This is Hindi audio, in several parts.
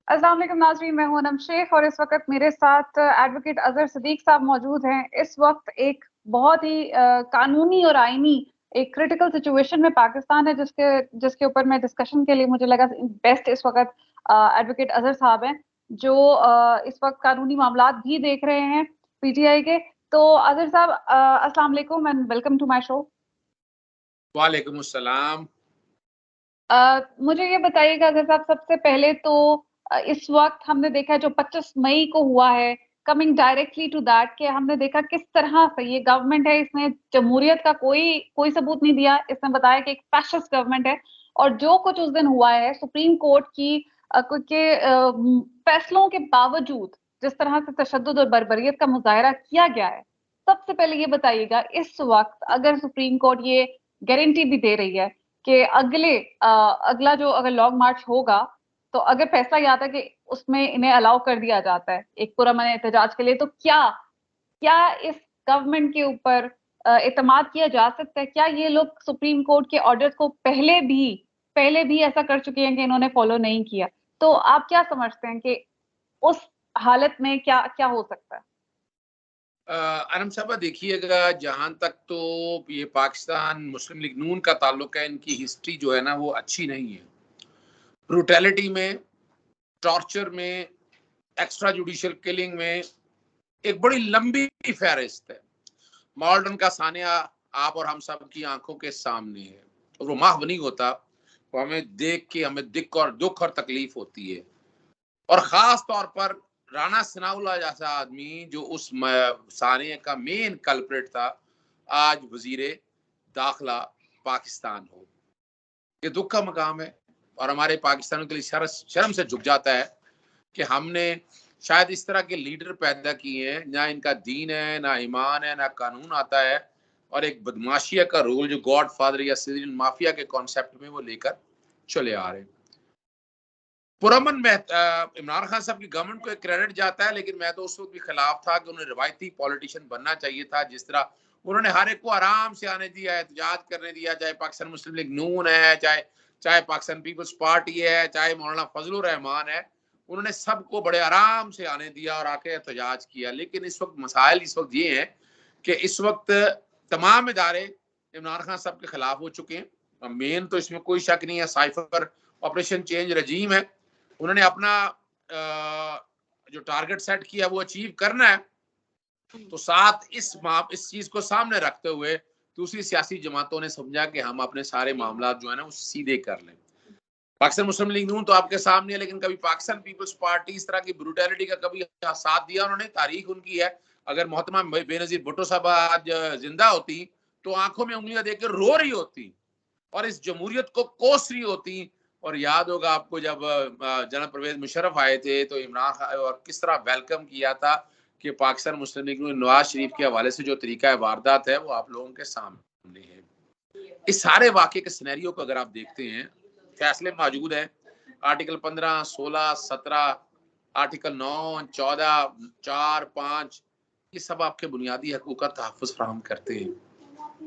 अस्सलाम वालेकुम नाज़रीन, मैं हूं अनम शेख और इस वक्त मेरे साथ एडवोकेट अजहर सदीक साहब मौजूद हैं। इस वक्त एक बहुत ही कानूनी और आईनी एक क्रिटिकल सिचुएशन में पाकिस्तान है, जिसके जिसके ऊपर मैं डिस्कशन के लिए मुझे लगा बेस्ट इस वक्त एडवोकेट अजहर साहब हैं, जो इस वक्त कानूनी मामलात भी देख रहे हैं पीटीआई के। तो अजहर साहब, अस्सलाम वालेकुम and welcome to my show. वालेकुम अस्सलाम। मुझे ये बताइएगा अगर साहब, सबसे पहले तो इस वक्त हमने देखा है जो 25 मई को हुआ है, कमिंग डायरेक्टली टू दैट, कि हमने देखा किस तरह से ये गवर्नमेंट है, इसने जमहूरियत का कोई कोई सबूत नहीं दिया। इसने बताया कि एक फैशिस्ट गवर्नमेंट है। और जो कुछ उस दिन हुआ है सुप्रीम कोर्ट की के फैसलों के बावजूद, जिस तरह से तशद्दुद और बर्बरियत का मुजाहरा किया गया है, सबसे पहले ये बताइएगा इस वक्त अगर सुप्रीम कोर्ट ये गारंटी भी दे रही है कि अगला जो अगर लॉन्ग मार्च होगा, तो अगर फैसला ये आता है कि उसमें इन्हें अलाउ कर दिया जाता है एक पुरअमन एहतजाज के लिए, तो क्या क्या इस गवर्नमेंट के ऊपर एतमाद किया जा सकता है? क्या ये लोग सुप्रीम कोर्ट के ऑर्डर्स को पहले भी ऐसा कर चुके हैं कि इन्होंने फॉलो नहीं किया? तो आप क्या समझते हैं कि उस हालत में क्या क्या हो सकता है? अनम साहबा, देखिएगा, जहां तक तो ये पाकिस्तान मुस्लिम लीग नून का ताल्लुक है, इनकी हिस्ट्री जो है ना वो अच्छी नहीं है। ब्रूटैलिटी में, टॉर्चर में, एक्स्ट्रा जुडिशियल किलिंग में एक बड़ी लंबी फहरिस्त है। मॉडर्न का सानिया आप और हम सब की आंखों के सामने है, और वो माफ नहीं होता। वो हमें देख के हमें दुख और तकलीफ होती है। और खास तौर पर राणा सनाउल्लाह जैसा आदमी, जो उस सानिया का मेन कल्प्रिट था, आज वजीरे दाखिला पाकिस्तान हो। ये दुख का मकाम है, और हमारे पाकिस्तान के लिए शर्म से झुक जाता है कि हमने शायद इस तरह के लीडर पैदा किए हैं, ना इनका दीन है, ना ईमान है, ना कानून आता है, और एक बदमाशिया का रोल जो गॉड फादर या सिविलियन माफिया के कॉन्सेप्ट में वो लेकर चले आ रहे हैं। पुरअमन में इमरान खान साहब की गवर्नमेंट को एक क्रेडिट जाता है, लेकिन मैं तो उस वक्त भी खिलाफ था कि उन्हें रिवायती पॉलिटिशियन बनना चाहिए था। जिस तरह उन्होंने हर एक को आराम से आने दिया, एहतजाज करने दिया, चाहे पाकिस्तान मुस्लिम लीग नून है, चाहे चाहे पाकिस्तान पीपल्स पार्टी है, चाहे मौलाना फजलुर रहमान है, उन्होंने सबको बड़े आराम से आने दिया और आके एहतजाज किया। लेकिन इस वक्त मसाइल इस वक्त ये हैं कि इस वक्त तमाम इदारे इमरान खान साहब के खिलाफ हो चुके हैं। मेन तो इसमें कोई शक नहीं है, साइफर ऑपरेशन चेंज रजीम है। उन्होंने अपना जो टारगेट सेट किया वो अचीव करना है। तो साथ इस चीज को सामने रखते हुए दूसरी सियासी जमातों ने समझा कि हम अपने सारे मामला जो है ना वो सीधे कर लें। पाकिस्तान मुस्लिम लीग नून तो आपके सामने है, लेकिन कभी पाकिस्तान पीपल्स पार्टी इस तरह की ब्रूटैलिटी का कभी साथ दिया उन्होंने? तारीख उनकी है। अगर मोहतरमा बेनजीर भुट्टो साहब आज जिंदा होती तो आंखों में उंगलियां देकर रो रही होती और इस जमहूरियत को कोस रही होती। और याद होगा आपको, जब जनाब परवेज मुशर्रफ आए थे तो इमरान खान और किस तरह वेलकम किया था कि पाकिस्तान मुस्लिम लीग में नवाज शरीफ के हवाले से जो तरीका वारदात है वो आप लोगों के सामने है। इस सारे वाकये के सिनेरियो को अगर आप देखते हैं, फैसले मौजूद हैं, आर्टिकल 15, 16, 17, आर्टिकल 9, 14, 4, 5, ये सब आपके बुनियादी हकूक का तहफ़्फ़ुज़ फराहम करते हैं।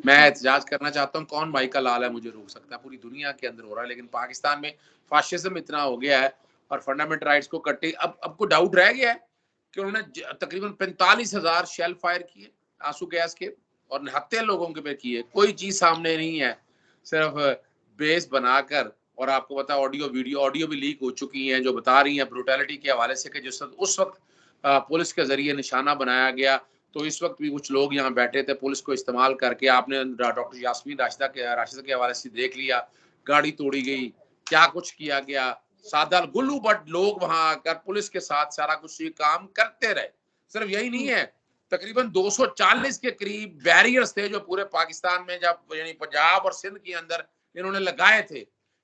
मैं एहतजाज करना चाहता हूँ, कौन भाई का लाल है मुझे रोक सकता है? पूरी दुनिया के अंदर हो रहा है, लेकिन पाकिस्तान में फाशिज्म इतना हो गया है और फंडामेंटल राइट्स को कट्टे। अब कोई डाउट रह गया है कि उन्होंने तकरीबन 45,000 शेल फायर किए आंसू गैस के और निहत्थे लोगों के पे किए। कोई चीज सामने नहीं है, सिर्फ बेस बनाकर। और आपको पता है ऑडियो भी लीक हो चुकी हैं जो बता रही हैं ब्रूटैलिटी के हवाले से कि जिस उस वक्त पुलिस के जरिए निशाना बनाया गया, तो इस वक्त भी कुछ लोग यहाँ बैठे थे पुलिस को इस्तेमाल करके। आपने डॉक्टर यास्मीन राशिदा के हवाले से देख लिया, गाड़ी तोड़ी गई, क्या कुछ किया गया। सादा गुल्लू बट लोग वहां आकर पुलिस के साथ सारा कुछ ये काम करते रहे। सिर्फ यही नहीं है, तकरीबन 240 के करीब बैरियर्स थे जो पूरे पाकिस्तान में, जब यानी पंजाब और सिंध के अंदर इन्होंने लगाए थे,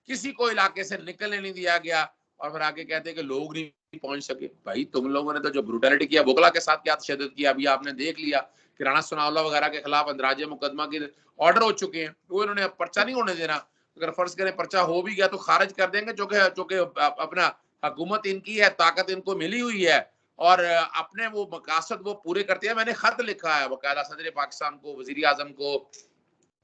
किसी को इलाके से निकलने नहीं दिया गया। और फिर आगे कहते हैं कि लोग नहीं पहुंच सके। भाई तुम लोगों ने तो जो ब्रूटैलिटी किया, बुगला के साथ क्या तशद्दुद किया, अभी आपने देख लिया कि राणा सनाउल्लाह वगैरह के खिलाफ अंदराजे मुकदमा के ऑर्डर हो चुके हैं, वो इन्होंने पर्चा नहीं होने देना। अगर फर्ज करें पर्चा हो भी गया तो खारिज कर देंगे, जो कि अपना हुकूमत इनकी है, ताकत इनको मिली हुई है और अपने वो मकासद वो पूरे करते हैं। मैंने खत लिखा है वकायदा सदर पाकिस्तान को, वजीर आजम को,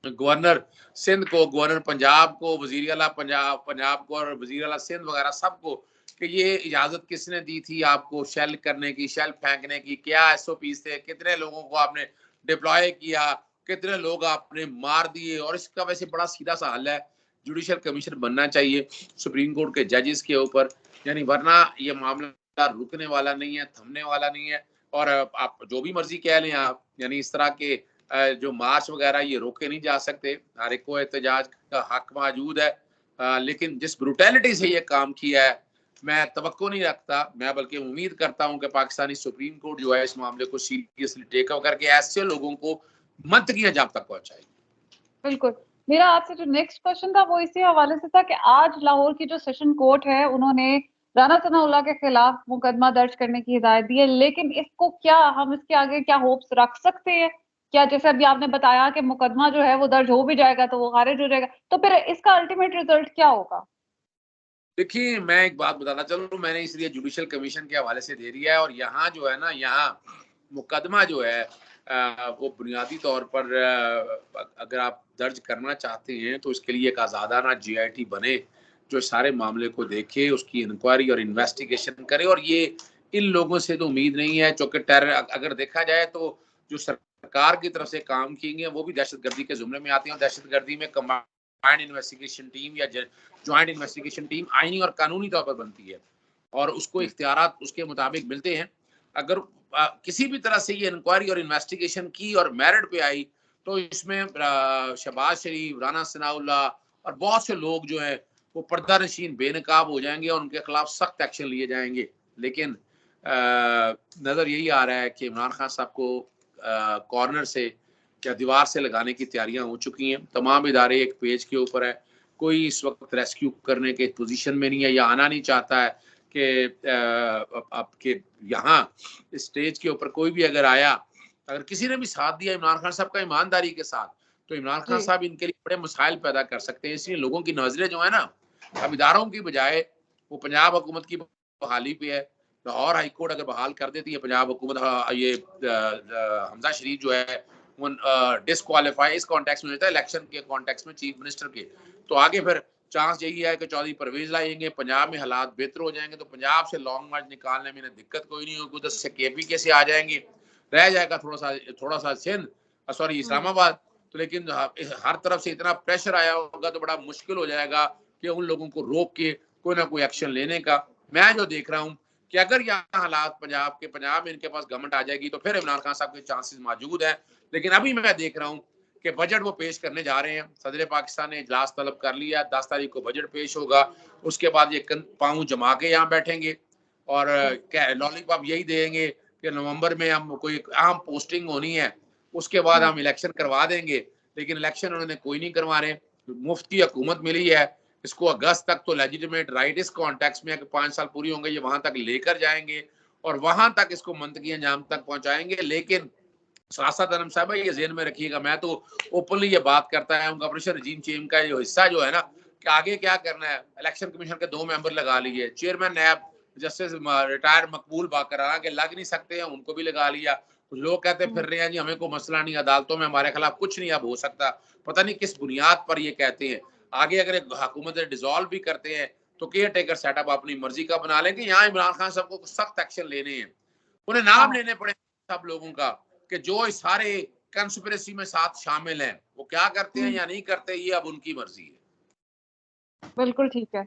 गवर्नर सिंध को, गवर्नर पंजाब को, वजीर आला पंजाब को और वजीर आला सिंध वगैरह सबको, कि ये इजाजत किसने दी थी आपको शेल करने की, शेल फेंकने की, क्या एसओपीस थे, कितने लोगों को आपने डिप्लॉय किया, कितने लोग आपने मार दिए। और इसका वैसे बड़ा सीधा सा हल है, जुडिशियल कमीशन बनना चाहिए सुप्रीम कोर्ट के जजेस के ऊपर, यानी वरना ये मामला रुकने वाला नहीं है, थमने वाला नहीं है। और आप जो भी मर्जी कह लें आप, यानी इस तरह के जो मार्च वगैरह ये रोके नहीं जा सकते, हर एक को एहतजाज का हक मौजूद है। लेकिन जिस ब्रुटैलिटी से ये काम किया है, मैं तवक्को नहीं रखता, मैं बल्कि उम्मीद करता हूं कि पाकिस्तानी सुप्रीम कोर्ट जो है इस मामले को सीरियसली टेक ओवर करके ऐसे लोगों को मंतकी अंजाम तक पहुंचाएगी। बिल्कुल। मेरा आपसे जो नेक्स्ट क्वेश्चन था वो इसी हवाले से था कि आज लाहौर की जो सेशन कोर्ट है उन्होंने राना सनाउल्लाह के खिलाफ मुकदमा दर्ज करने की हिदायत दी है, लेकिन इसको क्या हम इसके आगे क्या होप्स रख सकते हैं? क्या जैसे अभी आपने बताया कि मुकदमा जो है वो दर्ज हो भी जाएगा तो वो खारिज हो जाएगा, तो फिर इसका अल्टीमेट रिजल्ट क्या होगा? देखिए, मैं एक बात बताना चलूँ, मैंने इसलिए जुडिशियल कमीशन के हवाले से दे दिया है। और यहाँ जो है ना, यहाँ मुकदमा जो है वो बुनियादी तौर पर अगर आप दर्ज करना चाहते हैं तो इसके लिए एक आज़ादाना जीआईटी बने जो सारे मामले को देखे, उसकी इंक्वायरी और इन्वेस्टिगेशन करे। और ये इन लोगों से तो उम्मीद नहीं है, चूंकि टेरर अगर देखा जाए तो जो सरकार की तरफ से काम किए वो भी दहशतगर्दी के जुमरे में आते हैं। और दहशतगर्दी में कंबाइंड इन्वेस्टिगेशन टीम या ज्वाइंट इन्वेस्टिगेशन टीम आईनी और कानूनी तौर पर बनती है और उसको इख्तियारात उसके मुताबिक मिलते हैं। अगर किसी भी तरह से ये इंक्वायरी और इन्वेस्टिगेशन की और मेरिट पे आई तो इसमें शहबाज शरीफ, राना सनाउल्लाह और बहुत से लोग जो है वो पर्दा नशीन बेनकाब हो जाएंगे और उनके खिलाफ सख्त एक्शन लिए जाएंगे। लेकिन नज़र यही आ रहा है कि इमरान खान साहब को कॉर्नर से या दीवार से लगाने की तैयारियां हो चुकी हैं। तमाम इदारे एक पेज के ऊपर है, कोई इस वक्त रेस्क्यू करने के पोजीशन में नहीं है या आना नहीं चाहता है कि आपके यहाँ स्टेज के ऊपर कोई भी अगर आया, अगर किसी ने भी साथ दिया इमरान खान साहब का ईमानदारी के साथ, तो इमरान खान जी। साहब इनके लिए बड़े मसाइल पैदा कर सकते हैं। इसलिए लोगों की नजरें जो है ना, अब इदारों की बजाय वो पंजाब हुकूमत की बहाली पे है। लाहौर हाई कोर्ट अगर बहाल कर देती है पंजाब हुकूमत, ये हमजा शरीफ जो है वो डिस्क्वालीफाई इस कॉन्टेक्स्ट में होता है, इलेक्शन के कॉन्टेक्स्ट में चीफ मिनिस्टर के, तो आगे फिर चांस यही है कि चौधरी परवेज लाएंगे, पंजाब में हालात बेहतर हो जाएंगे, तो पंजाब से लॉन्ग मार्च निकालने में दिक्कत कोई नहीं होगी। उधर से केपी के से आ जाएंगे, रह जाएगा थोड़ा सा सिंध, सॉरी इस्लामाबाद। तो लेकिन हर तरफ से इतना प्रेशर आया होगा तो बड़ा मुश्किल हो जाएगा कि उन लोगों को रोक के कोई ना कोई एक्शन लेने का। मैं जो देख रहा हूँ कि अगर यहाँ हालात पंजाब में इनके पास गवर्नमेंट आ जाएगी तो फिर इमरान खान साहब के चांसेस मौजूद हैं। लेकिन अभी मैं देख रहा हूँ कि बजट वो पेश करने जा रहे हैं, सदर पाकिस्तान ने इजलास तलब कर लिया, 10 तारीख को बजट पेश होगा। उसके बाद ये पाँव जमा के यहाँ बैठेंगे और लॉलीपॉप यही देंगे कि नवंबर में हम कोई अहम पोस्टिंग होनी है, उसके बाद हम इलेक्शन करवा देंगे। लेकिन इलेक्शन उन्होंने कोई नहीं करवा रहे। मुफ्त की हुकूमत मिली है, इसको अगस्त तक तो लेजिटिमेट राइट इस कॉन्टेक्स्ट में 5 साल पूरी होंगे, ये वहां तक लेकर जाएंगे और वहां तक इसको मंतकी अंजाम तक पहुंचाएंगे। लेकिन साथ आलम साहब ये जेहन में रखिएगा, मैं तो ओपनली ये बात करता है उनका ऑपरेशन रजीम चेंज का जो हिस्सा जो है ना, कि आगे क्या करना है। इलेक्शन कमीशन के 2 मेंबर लगा लिए, चेयरमैन नैब जस्टिस रिटायर्ड मकबूल बाकराना के लग नहीं सकते हैं, उनको भी लगा लिया। कुछ लोग कहते फिर रहे हैं जी हमें कोई मसला नहीं, अदालतों में हमारे खिलाफ कुछ नहीं अब हो सकता। पता नहीं किस बुनियाद पर ये कहते हैं। आगे अगर हुकूमत डिसॉल्व भी करते हैं तो केयर टेकर सेटअप अपनी मर्जी का बना लें कि यहाँ इमरान खान साहब को सख्त एक्शन लेने हैं, उन्हें नाम लेने पड़े सब लोगों का कि जो इस सारे कंस्पिरेसी में साथ शामिल हैं। वो क्या करते हैं या नहीं करते ये अब उनकी मर्जी है। बिल्कुल ठीक है।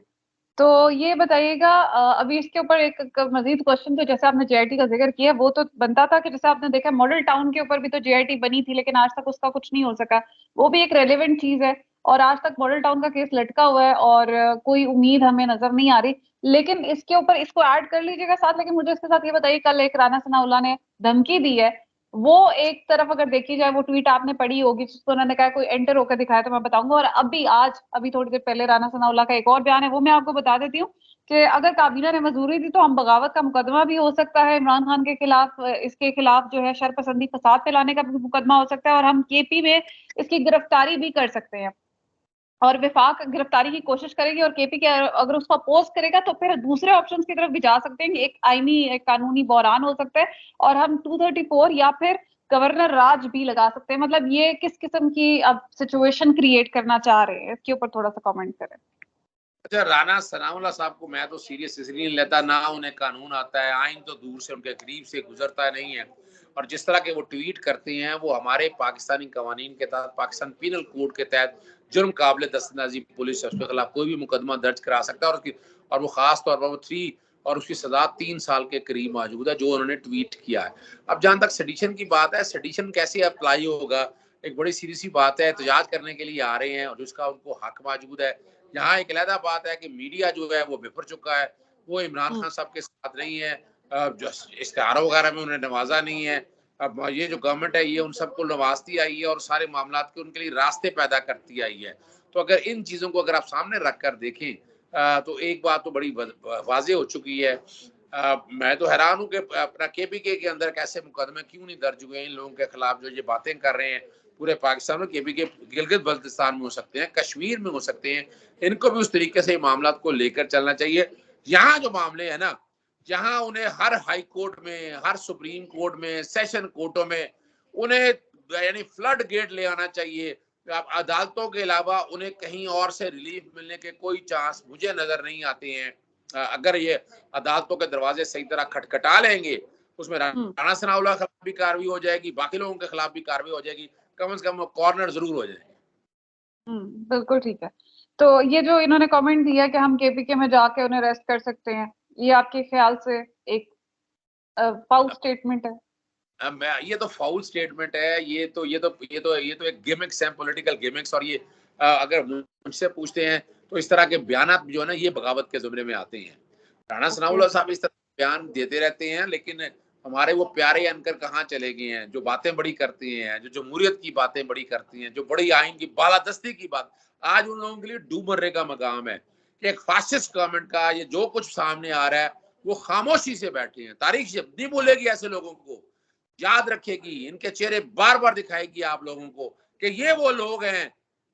तो ये बताइएगा अभी इसके ऊपर एक मजीद क्वेश्चन, तो जैसे आपने जेआईटी का जिक्र किया वो तो बनता था कि जैसे आपने देखा मॉडल टाउन के ऊपर भी तो जेआईटी बनी थी लेकिन आज तक उसका कुछ नहीं हो सका। वो भी एक रेलेवेंट चीज है और आज तक मॉडल टाउन का केस लटका हुआ है और कोई उम्मीद हमें नजर नहीं आ रही। लेकिन इसके ऊपर इसको ऐड कर लीजिएगा साथ, लेकिन मुझे इसके साथ ये बताइए, कल एक राना सनाउल्लाह ने धमकी दी है, वो एक तरफ अगर देखी जाए वो ट्वीट आपने पढ़ी होगी जिसको उन्होंने कहा कोई एंटर होकर दिखाया तो मैं बताऊंगा। और अभी थोड़ी देर पहले राना सनाउल्लाह का एक और बयान है वो मैं आपको बता देती हूँ कि अगर काबीना ने मंजूरी दी तो हम बगावत का मुकदमा भी हो सकता है इमरान खान के खिलाफ, इसके खिलाफ जो है शरपसंदी फसाद फैलाने का भी मुकदमा हो सकता है और हम केपी में इसकी गिरफ्तारी भी कर सकते हैं और विफाक गिरफ्तारी की कोशिश करेगी और केपी के अगर उसको अपोज करेगा तो फिर दूसरे ऑप्शंस की तरफ भी जा सकते हैं कि एक कानूनी बहरान हो सकता है और हम 234 या फिर गवर्नर राज भी लगा सकते हैं। मतलब ये किस किस्म की अब सिचुएशन क्रिएट करना चाह रहे हैं, इसके ऊपर थोड़ा सा कमेंट करें। अच्छा, राना सनाउल्लाह साहब को मैं तो सीरियस इसलिए नहीं लेता, ना उन्हें कानून आता है, आइन तो दूर से उनके करीब से गुजरता नहीं है, और जिस तरह के वो ट्वीट करते हैं वो हमारे पाकिस्तानी कवानीन के तहत, पाकिस्तान पीनल कोड के तहत जुर्म काबिल दस्तनाजी पुलिस है, उसके खिलाफ कोई भी मुकदमा दर्ज करा सकता है, और वो खास तौर पर वो 3 और उसकी सजा 3 साल के करीब मौजूद है जो उन्होंने ट्वीट किया है। अब जहाँ तक सेडिशन की बात है, सेडिशन कैसे अप्लाई होगा, एक बड़ी सीधी सी बात है, एहतजाज करने के लिए आ रहे हैं और जिसका उनको हक मौजूद है। यहाँ एक अलहदा बात है कि मीडिया जो है वो बिफर चुका है, वो इमरान खान साहब के साथ नहीं है, जो इश्तिहारों वगैरह में उन्हें नवाजा नहीं है। अब ये जो गवर्नमेंट है ये उन सबको नवाजती आई है और सारे मामला के उनके लिए रास्ते पैदा करती आई है। तो अगर इन चीज़ों को अगर आप सामने रख कर देखें, तो एक बात तो बड़ी वाज़ेह हो चुकी है। मैं तो हैरान हूँ कि अपना केपीके के अंदर कैसे मुकदमे क्यों नहीं दर्ज हुए इन लोगों के खिलाफ जो ये बातें कर रहे हैं। पूरे पाकिस्तान में केपीके गिलगित बल्तिस्तान में हो सकते हैं, कश्मीर में हो सकते हैं, इनको भी उस तरीके से मामला को लेकर चलना चाहिए। यहाँ जो मामले हैं ना, जहाँ उन्हें हर हाई कोर्ट में, हर सुप्रीम कोर्ट में, सेशन कोर्टों में उन्हें यानी फ्लड गेट ले आना चाहिए। अदालतों के अलावा उन्हें कहीं और से रिलीफ मिलने के कोई चांस मुझे नजर नहीं आते हैं। अगर ये अदालतों के दरवाजे सही तरह खटखटा लेंगे, उसमें राणा सनाउल्लाह के खिलाफ भी कार्रवाई हो जाएगी, बाकी लोगों के खिलाफ भी कार्रवाई हो जाएगी, कम से कम कॉर्नर जरूर हो जाएंगे। बिल्कुल ठीक है। तो ये जो इन्होंने कमेंट दिया कि हम केपीके में जाके उन्हें अरेस्ट कर सकते हैं, ये आपके ख्याल से एक फाउल स्टेटमेंट है? ये तो फाउल स्टेटमेंट है, ये तो एक गिमिक्स हैं, पॉलिटिकल गिमिक्स, और ये अगर मुझसे पूछते हैं तो इस तरह के बयान जो है ना ये बगावत के जुमरे में आते हैं। राणा सनाउल्लाह साहब इस तरह बयान देते रहते हैं, लेकिन हमारे वो प्यारे एंकर कहाँ चले गए हैं जो बातें बड़ी करते हैं, जो जमहूरियत की बातें बड़ी करती हैं, जो बड़ी आइन की बालादस्ती की बात। आज उन लोगों के लिए डूब मरने का मकाम है कि एक फासिस्ट गवर्नमेंट का ये जो कुछ सामने आ रहा है वो खामोशी से बैठे हैं। तारीख जब नहीं भूलेगी ऐसे लोगों को, याद रखेगी, इनके चेहरे बार बार दिखाएगी आप लोगों को कि ये वो लोग हैं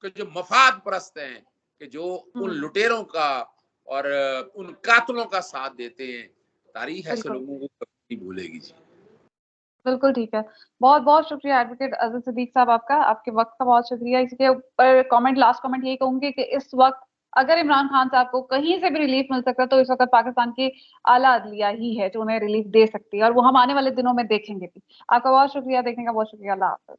कि जो मफाद परस्त हैं, कि जो उन लुटेरों का और उन कातलों का साथ देते हैं। तारीख ऐसे लोगों को कभी नहीं भूलेगी जी। बिल्कुल ठीक है। बहुत-बहुत शुक्रिया एडवोकेट अज़ीज़ सिद्दीक साहब आपका, आपके वक़्त का बहुत शुक्रिया। इसके ऊपर लास्ट कमेंट यही कहूँगी कि इस वक़्त अगर इमरान खान साहब को कहीं से भी रिलीफ मिल सकता है, तो इस वक़्त पाकिस्तान की आला अदलिया ही है जो उन्हें रिलीफ दे सकती है, और वो हम आने वाले दिनों में देखेंगे भी। आपका बहुत शुक्रिया, देखने का बहुत शुक्रिया। अल्लाह हाफ़िज़।